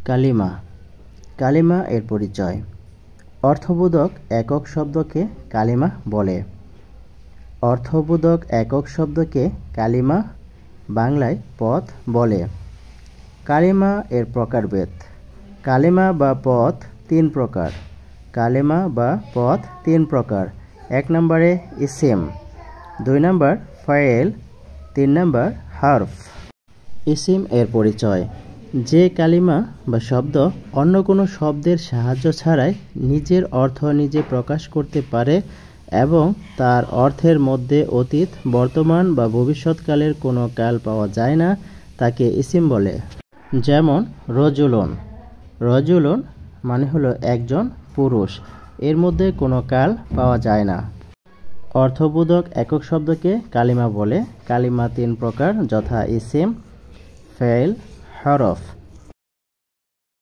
কালিমা। কালিমা এর পরিচয়। অর্থবোধক একক শব্দকে কালিমা বলে। অর্থবোধক একক শব্দকে কালিমা, বাংলায় পথ বলে। কালিমা এর প্রকারভেদ। কালিমা বা পথ তিন প্রকার। কালিমা বা পথ তিন প্রকার। ১ নম্বরে ইসিম, ২ নম্বর ফাইল, ৩ নম্বর হারফ। ইসিম এর পরিচয়। যে কালিমা বা শব্দ অন্য কোনো শব্দের সাহায্য ছাড়াই নিজের অর্থ নিজে প্রকাশ করতে পারে এবং তার অর্থের মধ্যে অতীত, বর্তমান বা ভবিষ্যৎকালের কোনো কাল পাওয়া যায় না, তাকে ইসিম বলে। যেমন রজুলুন। রজুলুন মানে হলো একজন পুরুষ, এর মধ্যে কোনো কাল পাওয়া যায় না। অর্থবোধক একক শব্দকে কালিমা বলে। কালিমা তিন প্রকার, যথা ইসিম, ফেল, হরফ।